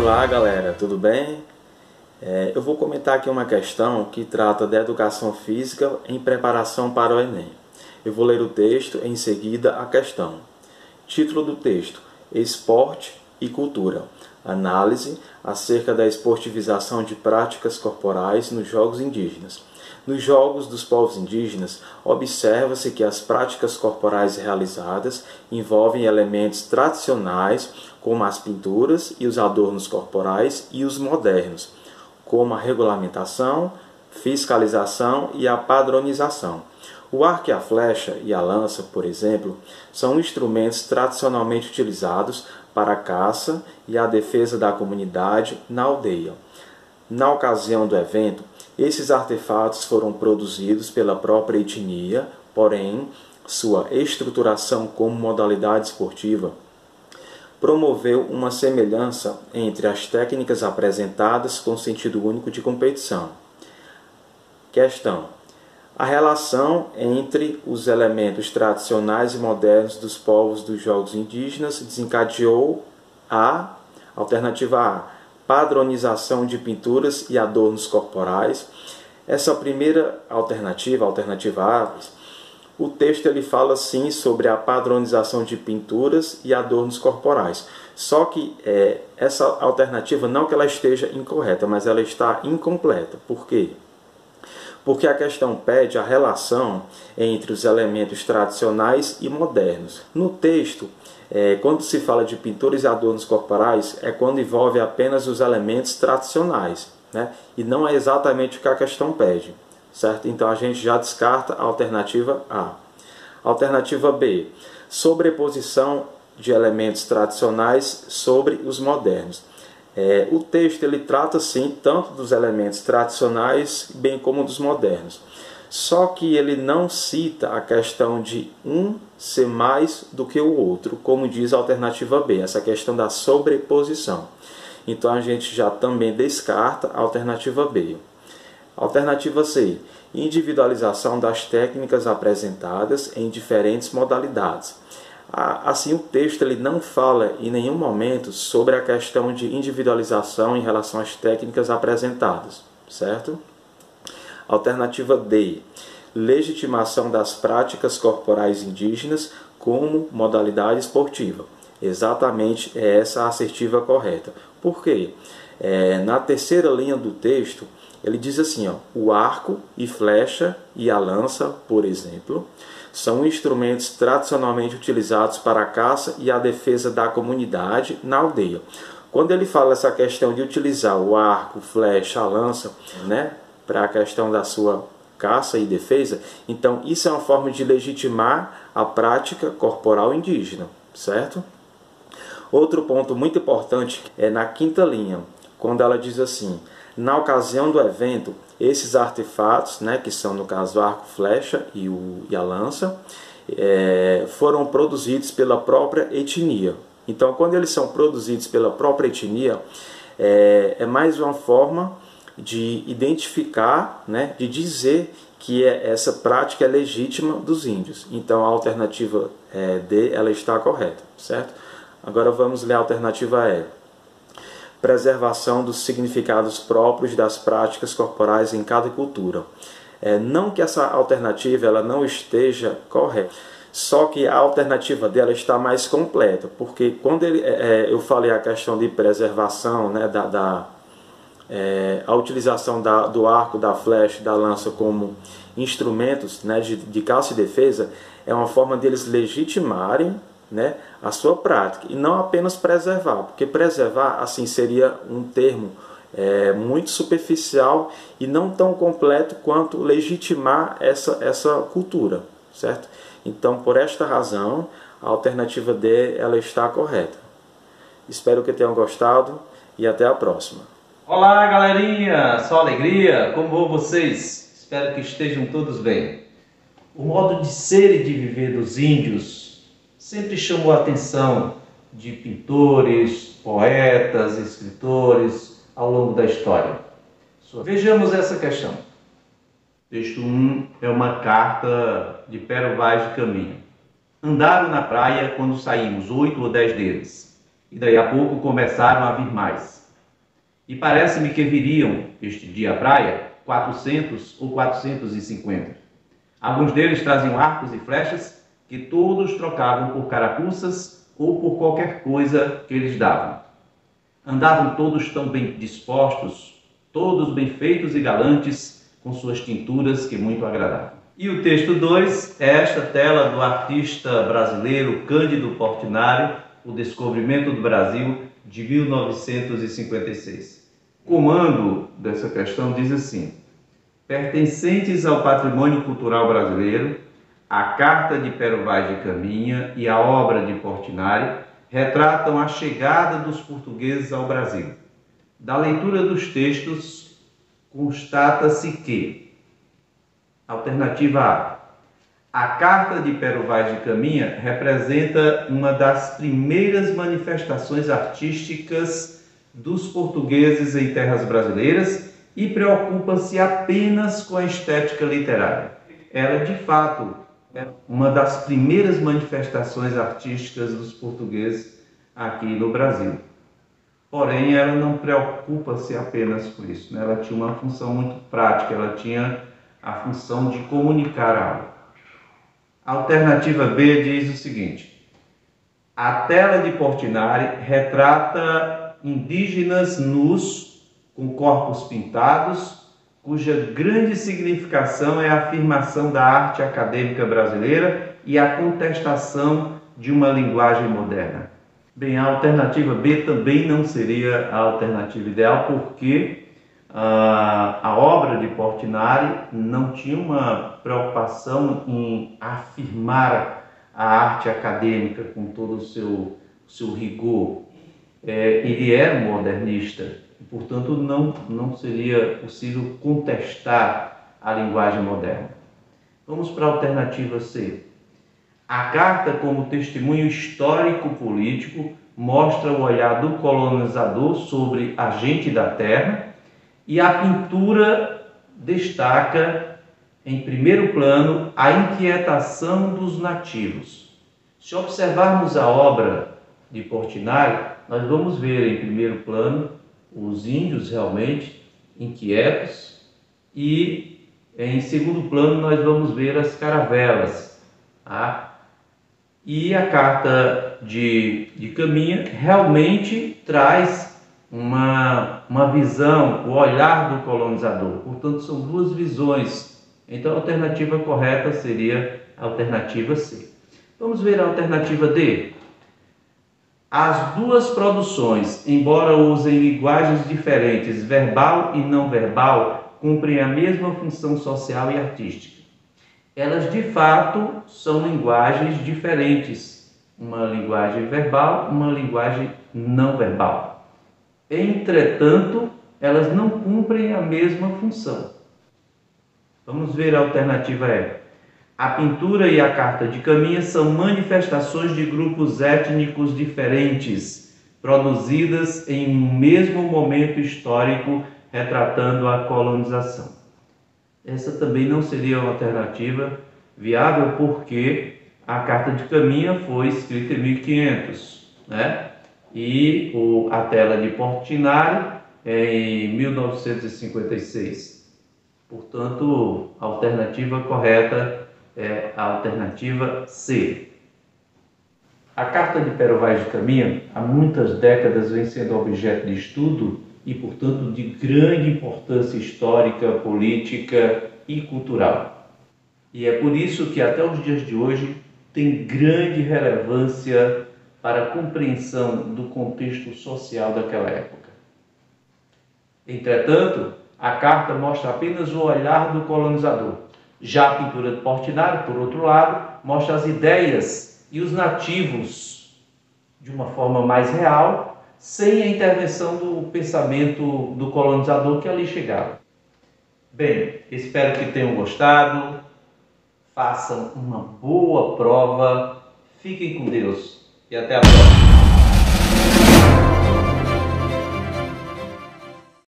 Olá galera, tudo bem? Eu vou comentar aqui uma questão que trata da educação física em preparação para o Enem. Eu vou ler o texto e em seguida a questão. Título do texto: Esporte e Cultura. Análise acerca da esportivização de práticas corporais nos Jogos Indígenas. Nos Jogos dos povos indígenas, observa-se que as práticas corporais realizadas envolvem elementos tradicionais, como as pinturas e os adornos corporais, e os modernos, como a regulamentação, fiscalização e a padronização. O arco e a flecha e a lança, por exemplo, são instrumentos tradicionalmente utilizados para a caça e a defesa da comunidade na aldeia. Na ocasião do evento, esses artefatos foram produzidos pela própria etnia, porém, sua estruturação como modalidade esportiva promoveu uma semelhança entre as técnicas apresentadas com sentido único de competição. Questão: a relação entre os elementos tradicionais e modernos dos povos dos Jogos Indígenas desencadeou a alternativa A, padronização de pinturas e adornos corporais. Essa primeira alternativa A, o texto ele fala sim sobre a padronização de pinturas e adornos corporais. Só que essa alternativa não que ela esteja incorreta, mas ela está incompleta. Por quê? Porque a questão pede a relação entre os elementos tradicionais e modernos. No texto, quando se fala de pinturas e adornos corporais, é quando envolve apenas os elementos tradicionais, né? E não é exatamente o que a questão pede, certo? Então a gente já descarta a alternativa A. Alternativa B, sobreposição de elementos tradicionais sobre os modernos. O texto ele trata sim tanto dos elementos tradicionais bem como dos modernos. Só que ele não cita a questão de um ser mais do que o outro, como diz a alternativa B, essa questão da sobreposição. Então a gente já também descarta a alternativa B. Alternativa C, individualização das técnicas apresentadas em diferentes modalidades. Assim, o texto ele não fala em nenhum momento sobre a questão de individualização em relação às técnicas apresentadas, certo? Alternativa D, legitimação das práticas corporais indígenas como modalidade esportiva. Exatamente essa a assertiva correta. Por quê? Na terceira linha do texto, ele diz assim, o arco e flecha e a lança, por exemplo, são instrumentos tradicionalmente utilizados para a caça e a defesa da comunidade na aldeia. Quando ele fala essa questão de utilizar o arco, flecha, a lança, né, para a questão da sua caça e defesa, então isso é uma forma de legitimar a prática corporal indígena, certo? Outro ponto muito importante é na quinta linha, quando ela diz assim: na ocasião do evento, esses artefatos, né, que são no caso o arco, flecha e a lança, foram produzidos pela própria etnia. Então, quando eles são produzidos pela própria etnia, é mais uma forma de identificar, né, de dizer que essa prática é legítima dos índios. Então, a alternativa D ela está correta, certo? Agora vamos ler a alternativa E. Preservação dos significados próprios das práticas corporais em cada cultura. Não que essa alternativa ela não esteja correta, só que a alternativa dela está mais completa, porque quando eu falei a questão de preservação, né, a utilização do arco, da flecha, da lança como instrumentos, né, de caça e defesa, é uma forma deles legitimarem, né, a sua prática, e não apenas preservar, porque preservar assim seria um termo muito superficial e não tão completo quanto legitimar essa cultura, certo? Então, por esta razão, a alternativa D ela está correta. Espero que tenham gostado e até a próxima. Olá galerinha, só alegria, como vão vocês? Espero que estejam todos bem. O modo de ser e de viver dos índios sempre chamou a atenção de pintores, poetas, escritores ao longo da história. Vejamos essa questão. Texto 1 é uma carta de Pero Vaz de Caminha. Andaram na praia quando saímos 8 ou 10 deles, e daí a pouco começaram a vir mais. E parece-me que viriam este dia à praia 400 ou 450. Alguns deles traziam arcos e flechas que todos trocavam por carapuças ou por qualquer coisa que eles davam. Andavam todos tão bem dispostos, todos bem feitos e galantes, com suas tinturas que muito agradavam. E o texto 2 é esta tela do artista brasileiro Cândido Portinari, O Descobrimento do Brasil, de 1956. O comando dessa questão diz assim: pertencentes ao patrimônio cultural brasileiro, a Carta de Pero Vaz de Caminha e a obra de Portinari retratam a chegada dos portugueses ao Brasil. Da leitura dos textos, constata-se que: alternativa A Carta de Pero Vaz de Caminha representa uma das primeiras manifestações artísticas dos portugueses em terras brasileiras e preocupa-se apenas com a estética literária. Ela, de fato, é uma das primeiras manifestações artísticas dos portugueses aqui no Brasil. Porém, ela não preocupa-se apenas com isso, né? Ela tinha uma função muito prática, ela tinha a função de comunicar algo. A alternativa B diz o seguinte: a tela de Portinari retrata indígenas nus, com corpos pintados, cuja grande significação é a afirmação da arte acadêmica brasileira e a contestação de uma linguagem moderna. Bem, a alternativa B também não seria a alternativa ideal, porque a obra de Portinari não tinha uma preocupação em afirmar a arte acadêmica com todo o seu rigor. Ele era um modernista. Portanto, não seria possível contestar a linguagem moderna. Vamos para a alternativa C. A carta, como testemunho histórico-político, mostra o olhar do colonizador sobre a gente da terra, e a pintura destaca, em primeiro plano, a inquietação dos nativos. Se observarmos a obra de Portinari, nós vamos ver, em primeiro plano, os índios realmente inquietos, e em segundo plano nós vamos ver as caravelas. E a Carta de Caminha realmente traz uma visão, o olhar do colonizador. Portanto, são duas visões. Então a alternativa correta seria a alternativa C. Vamos ver a alternativa D. As duas produções, embora usem linguagens diferentes, verbal e não verbal, cumprem a mesma função social e artística. Elas, de fato, são linguagens diferentes. Uma linguagem verbal, uma linguagem não verbal. Entretanto, elas não cumprem a mesma função. Vamos ver a alternativa E. A pintura e a Carta de Caminha são manifestações de grupos étnicos diferentes, produzidas em um mesmo momento histórico, retratando a colonização. Essa também não seria uma alternativa viável, porque a Carta de Caminha foi escrita em 1500, né? E a tela de Portinari em 1956. Portanto, a alternativa correta é a alternativa C. A Carta de Pero Vaz de Caminha, há muitas décadas, vem sendo objeto de estudo e, portanto, de grande importância histórica, política e cultural. E é por isso que, até os dias de hoje, tem grande relevância para a compreensão do contexto social daquela época. Entretanto, a carta mostra apenas o olhar do colonizador. Já a pintura de Portinari, por outro lado, mostra as ideias e os nativos de uma forma mais real, sem a intervenção do pensamento do colonizador que ali chegava. Bem, espero que tenham gostado, façam uma boa prova, fiquem com Deus e até a próxima.